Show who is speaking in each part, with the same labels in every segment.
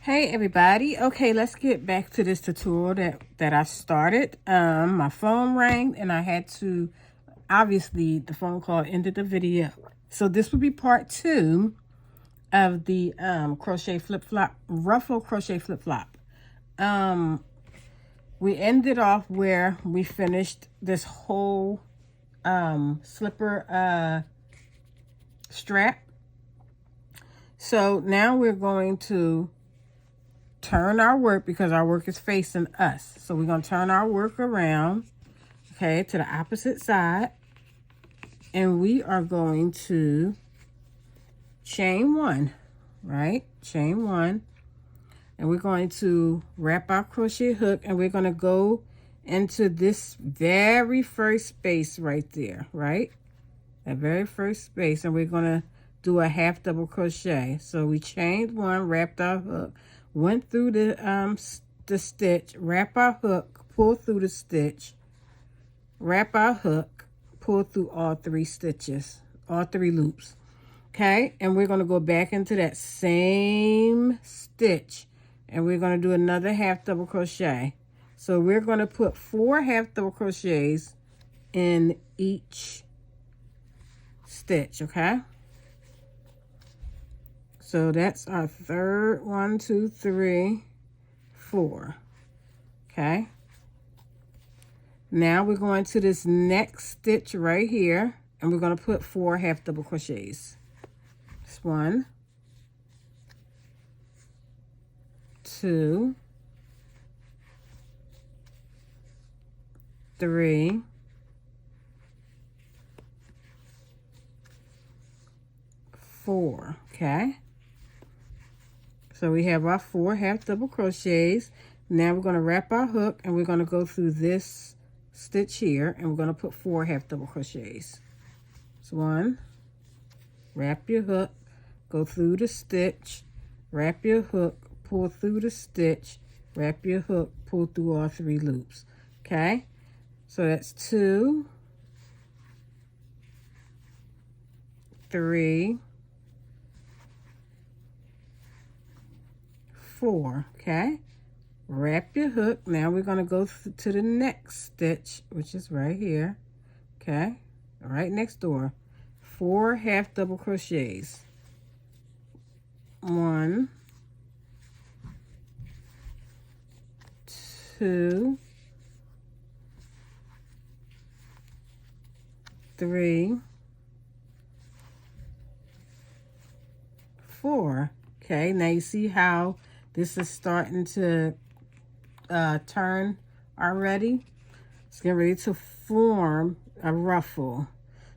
Speaker 1: Hey everybody. Okay, let's get back to this tutorial that I started. My phone rang and I had to, obviously the phone call ended the video. So this will be part 2 of the crochet flip-flop, ruffle crochet flip-flop. We ended off where we finished this whole slipper strap. So now we're going to turn our work because our work is facing us. So we're going to turn our work around, okay, to the opposite side. And we are going to chain 1, right? Chain 1. And we're going to wrap our crochet hook and we're going to go into this very first space right there, right? That very first space. And we're going to do a half double crochet. So we chained 1, wrapped our hook, went through the stitch, wrap our hook, pull through the stitch, wrap our hook, pull through all 3 stitches, all 3 loops. Okay, and we're going to go back into that same stitch and we're going to do another half double crochet. So we're going to put 4 half double crochets in each stitch, okay? So that's our third 1, 2, 3, 4. Okay. Now we're going to this next stitch right here and we're going to put 4 half double crochets. It's 1, 2, 3, 4. Okay. So we have our 4 half double crochets. Now we're going to wrap our hook and we're going to go through this stitch here and we're going to put 4 half double crochets. So 1, wrap your hook, go through the stitch, wrap your hook, pull through the stitch, wrap your hook, pull through all 3 loops. Okay, so that's 2, 3, 4. Okay, wrap your hook. Now we're going to go to the next stitch, which is right here. Okay, right next door. 4 half double crochets. 1, 2, 3, 4. Okay, now you see how this is starting to turn already. It's getting ready to form a ruffle.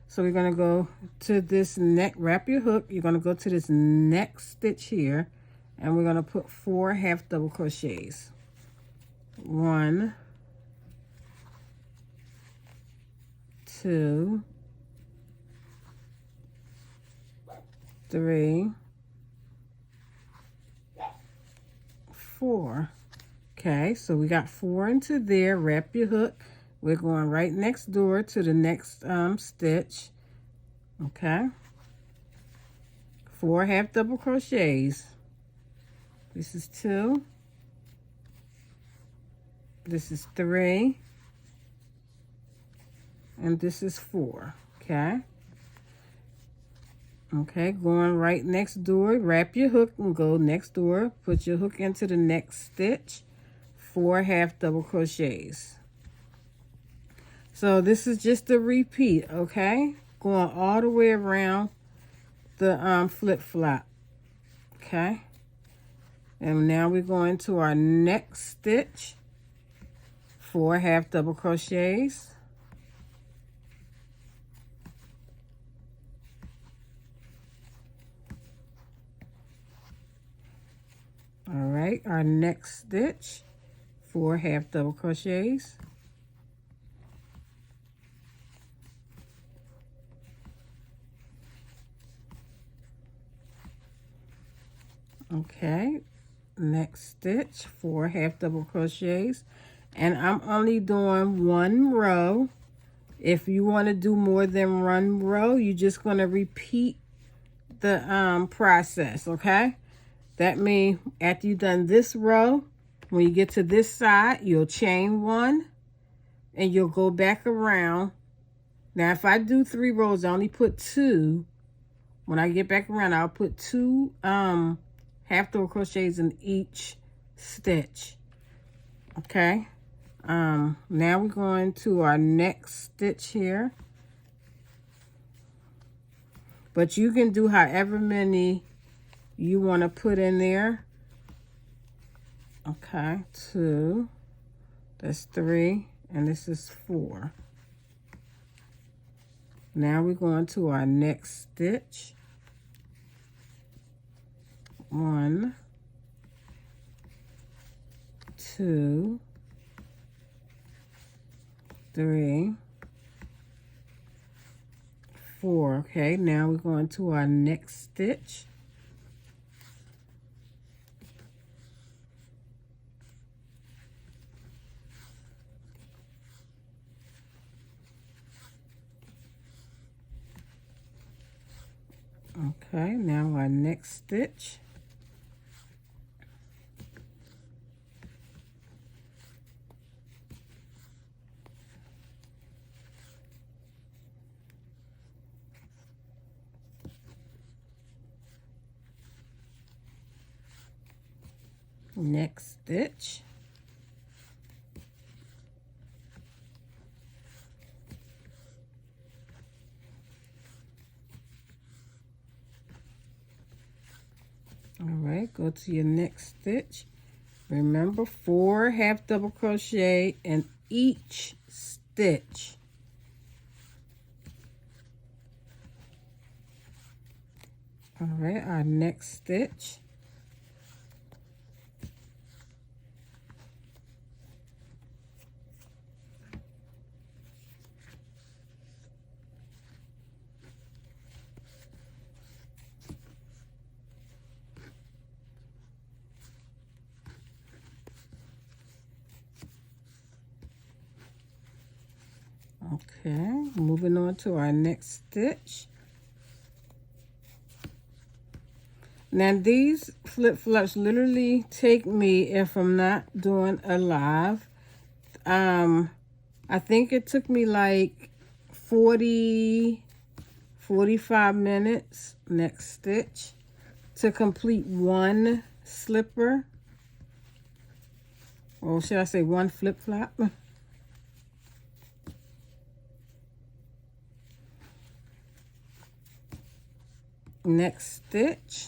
Speaker 1: So we're going to go to this neck, wrap your hook. You're going to go to this next stitch here and we're going to put 4 half double crochets. 1, 2, 3, 4. Okay, so we got 4 into there. Wrap your hook. We're going right next door to the next stitch. Okay, 4 half double crochets. This is 2. This is 3. And this is 4. Okay. Okay, going right next door, wrap your hook and go next door. Put your hook into the next stitch. 4 half double crochets. So this is just a repeat, okay? Going all the way around the flip-flop, okay? And now we're going to our next stitch. 4 half double crochets. All right, our next stitch, 4 half double crochets. Okay, next stitch, 4 half double crochets. And I'm only doing 1 row. If you want to do more than 1 row, you're just going to repeat the process, okay? That means after you've done this row, when you get to this side, you'll chain 1 and you'll go back around. Now, if I do 3 rows, I only put 2. When I get back around, I'll put 2 half double crochets in each stitch. Okay. Now we're going to our next stitch here. But you can do however many you want to put in there. Okay, 2. That's 3. And this is 4. Now we're going to our next stitch. 1, 2, 3, 4. Okay, now we're going to our next stitch. Okay, now our next stitch. Next stitch. All right, go to your next stitch. Remember, 4 half double crochet in each stitch. All right, our next stitch. Okay, moving on to our next stitch. Now these flip-flops literally take me, if I'm not doing a live, I think it took me like 45 minutes, next stitch, to complete 1 slipper. Or should I say 1 flip-flop? Next stitch.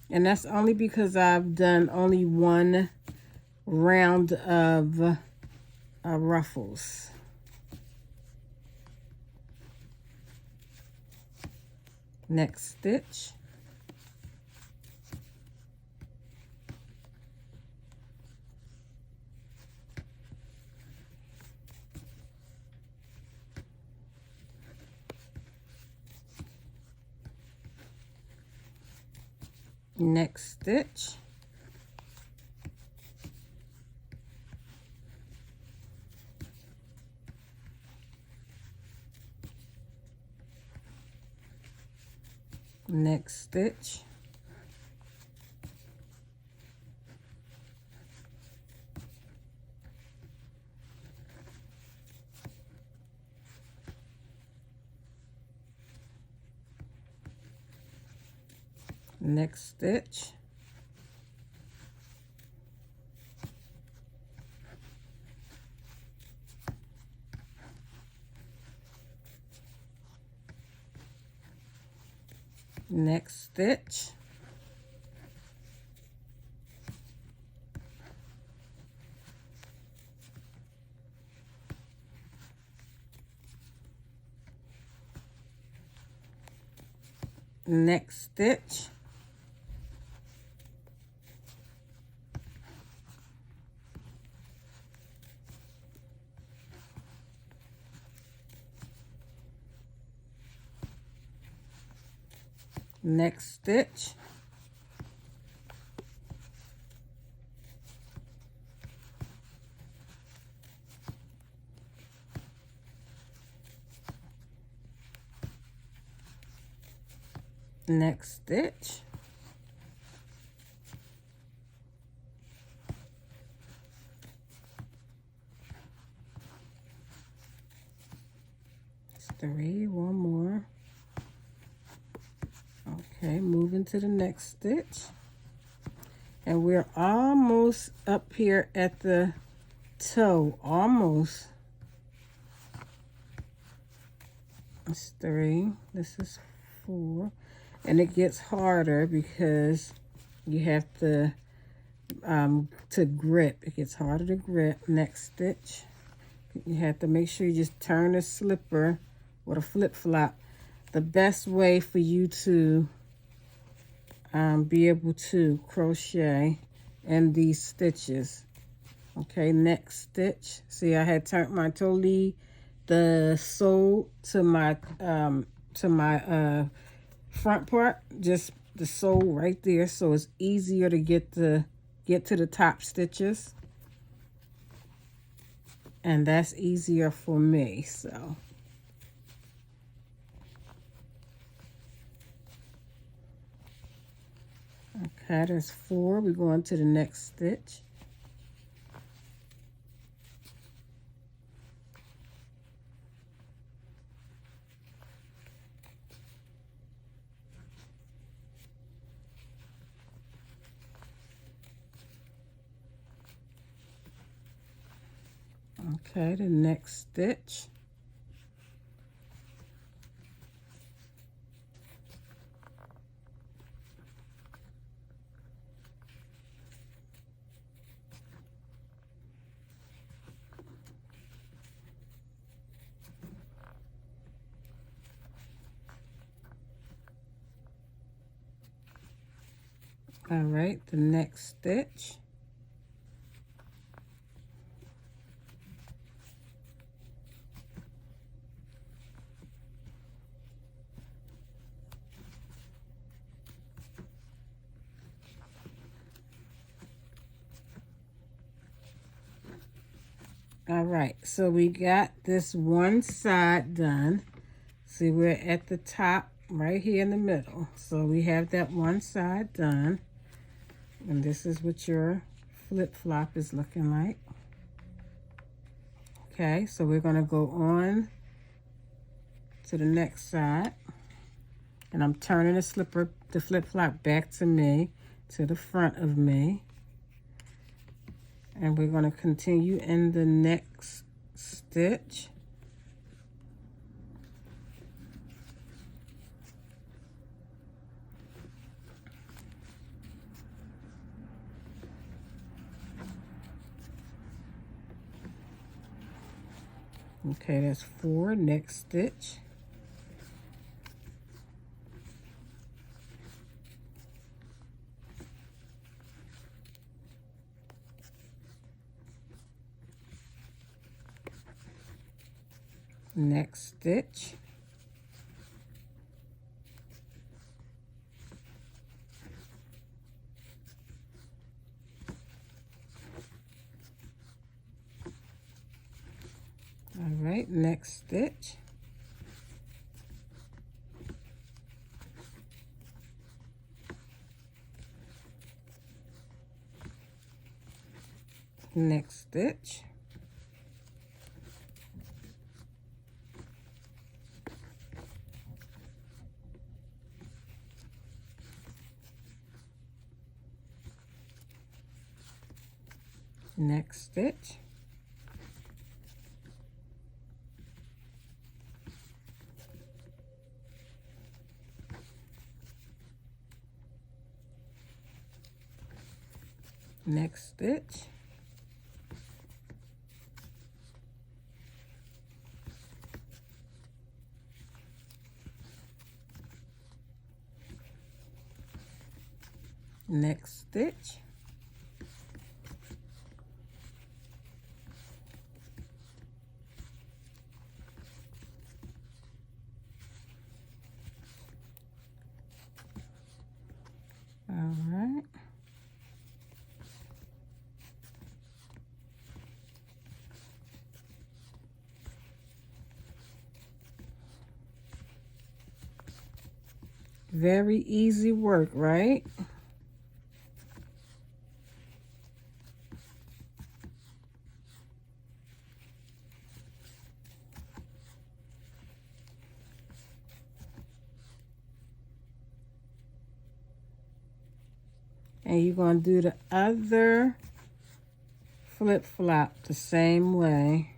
Speaker 1: And that's only because I've done only 1 round of ruffles. Next stitch. Next stitch. Next stitch. Next stitch. Next stitch. Next stitch. Next stitch. Next stitch. 3, one more. Okay, moving to the next stitch. And we're almost up here at the toe, almost. That's 3, this is 4. And it gets harder because you have to grip. It gets harder to grip. Next stitch. You have to make sure you just turn the slipper with a flip-flop. The best way for you to be able to crochet in these stitches. Okay, next stitch. See, I had turned my the sole to my front part, just the sole right there, so it's easier to get to the top stitches, and that's easier for me. So okay, that's 4. We're going to the next stitch. Okay, the next stitch. All right, the next stitch. All right, so we got this one side done. See, we're at the top right here in the middle. So we have that one side done. And this is what your flip-flop is looking like. Okay, so we're going to go on to the next side. And I'm turning the flip-flop back to me, to the front of me. And we're going to continue in the next stitch. Okay, that's 4. Next stitch. Next stitch. All right, next stitch. Next stitch. Next stitch. Next stitch. Next stitch. All right. Very easy work, right? And you're going to do the other flip-flop the same way.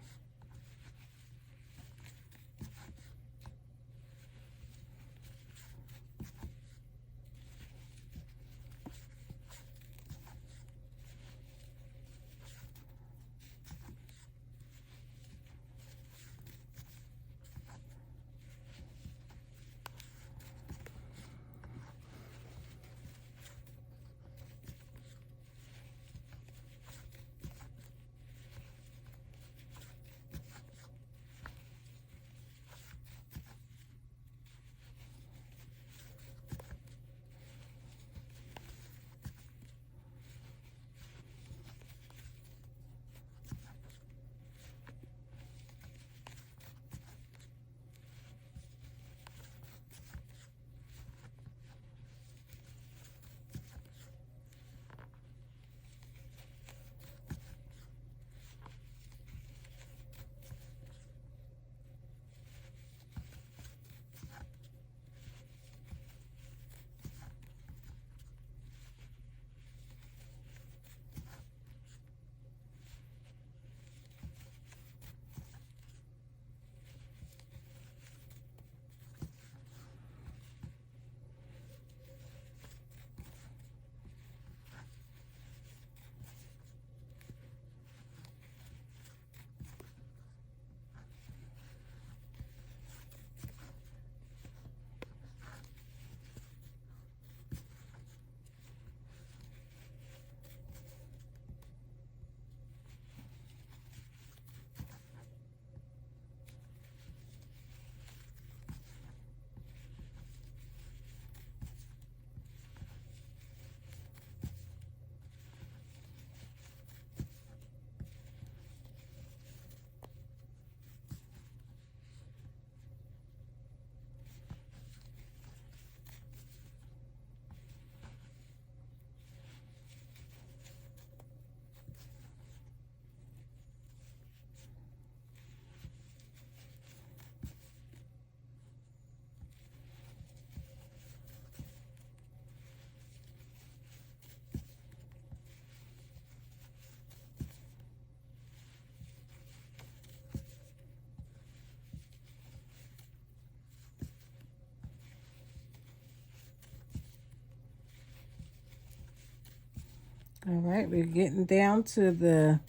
Speaker 1: All right, we're getting down to the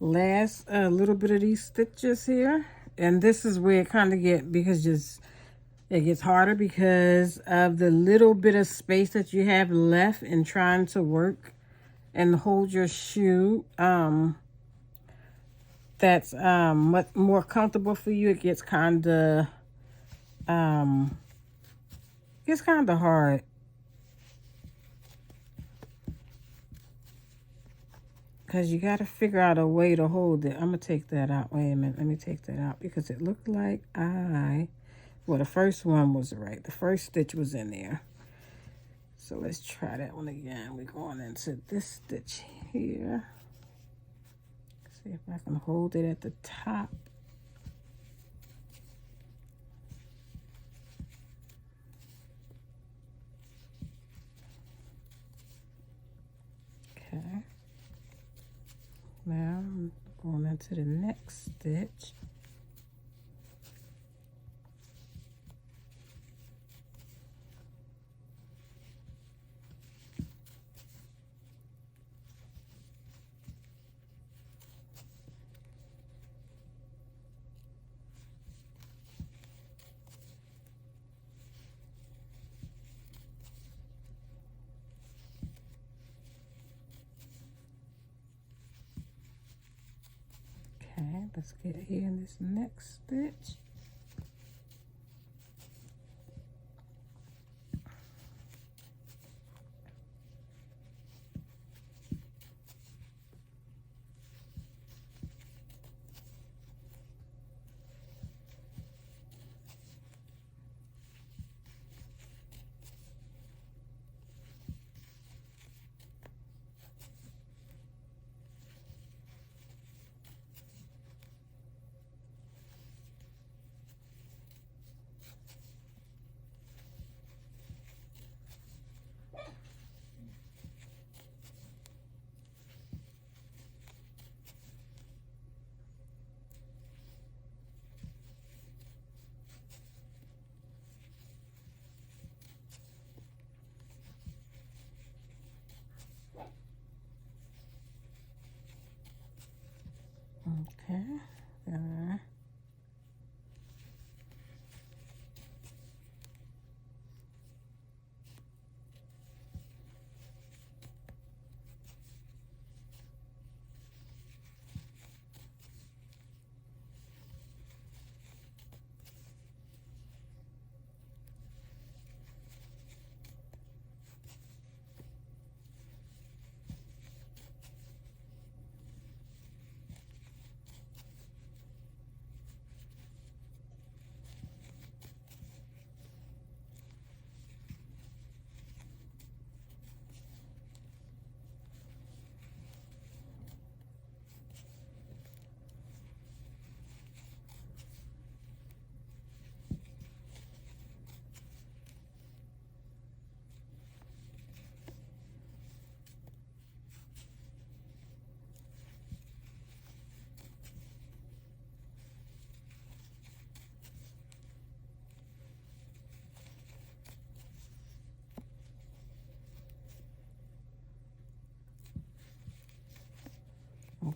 Speaker 1: last little bit of these stitches here. And this is where it kind of it gets harder because of the little bit of space that you have left in trying to work and hold your shoe. That's much more comfortable for you. It gets kind of hard. Because you got to figure out a way to hold it. I'm going to take that out. Wait a minute. Let me take that out. Because it looked like well, the first one was right. The first stitch was in there. So let's try that one again. We're going into this stitch here. See if I can hold it at the top. Okay. Now I'm going into the next stitch. Okay, let's get here in this next stitch. Okay.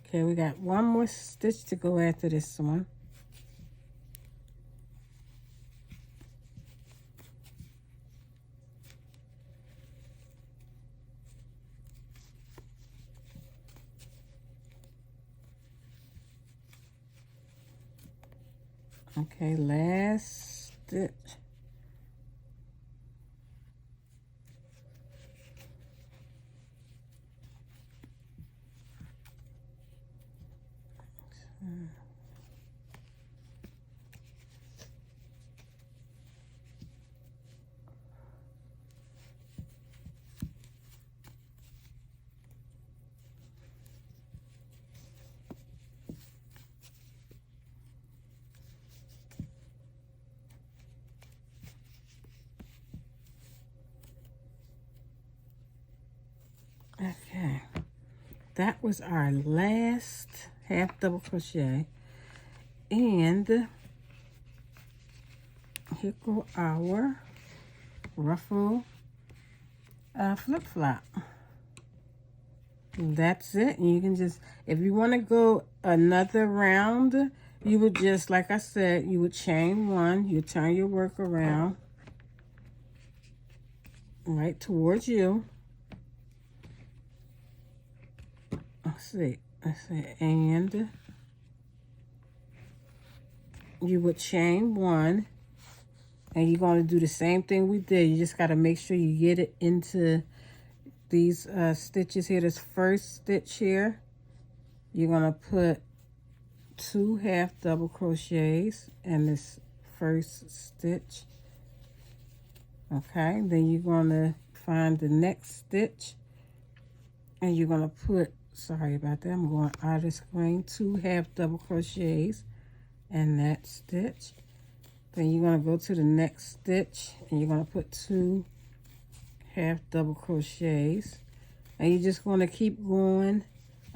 Speaker 1: Okay, we got one more stitch to go after this one. Okay, last stitch. Okay, that was our last half double crochet, and here go our ruffle flip flop. That's it. And you can just, if you want to go another round, you would just, like I said, you would chain one, you turn your work around right towards you. Let's see, and you would chain one, and you're going to do the same thing we did. You just got to make sure you get it into these stitches here. This first stitch here, you're going to put 2 half double crochets in this first stitch. Okay, then you're going to find the next stitch, and you're going to put, sorry about that, I'm going out of the screen, 2 half double crochets in that stitch. Then you're going to go to the next stitch, and you're going to put 2 half double crochets, and you're just going to keep going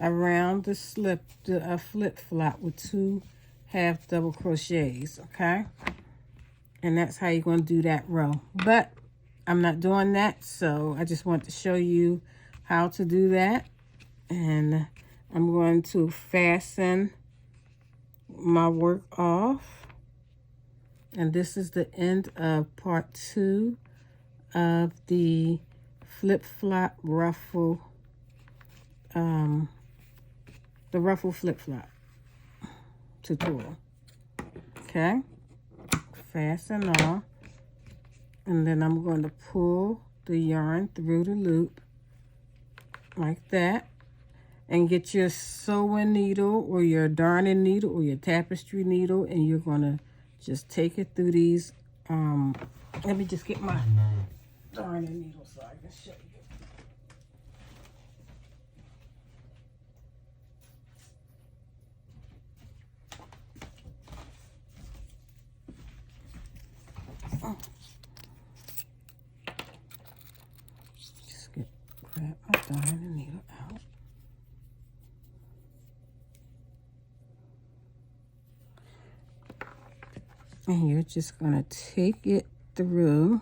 Speaker 1: around the flip flop with 2 half double crochets. Okay, and that's how you're going to do that row. But I'm not doing that, so I just want to show you how to do that. And I'm going to fasten my work off, and this is the end of part 2 of the flip-flop ruffle, the ruffle flip-flop tutorial. Okay, fasten off, and then I'm going to pull the yarn through the loop like that, and get your sewing needle or your darning needle or your tapestry needle, and you're going to just take it through these. Let me just get my darning needle so I can show you. Just grab my darning needle out. And you're just going to take it through.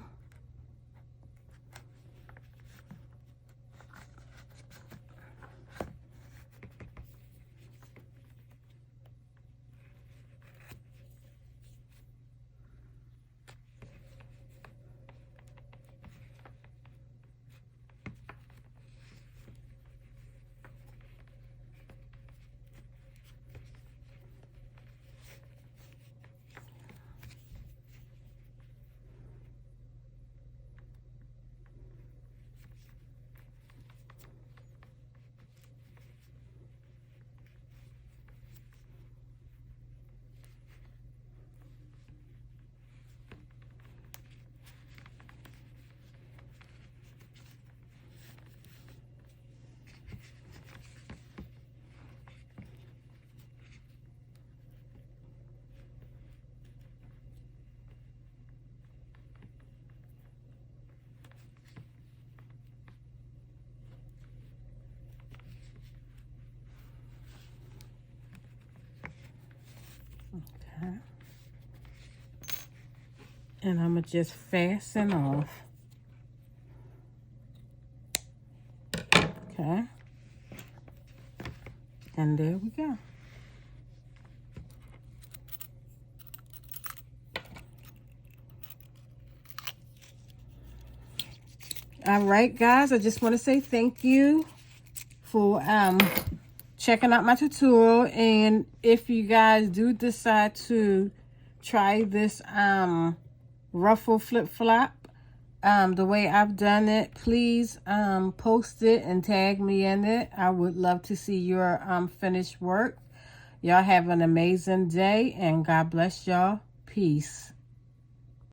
Speaker 1: And I'm going to just fasten off. Okay. And there we go. All right, guys, I just want to say thank you for checking out my tutorial. And if you guys do decide to try this ruffle flip-flop the way I've done it, please post it and tag me in it. I would love to see your finished work. Y'all have an amazing day, and God bless y'all. Peace.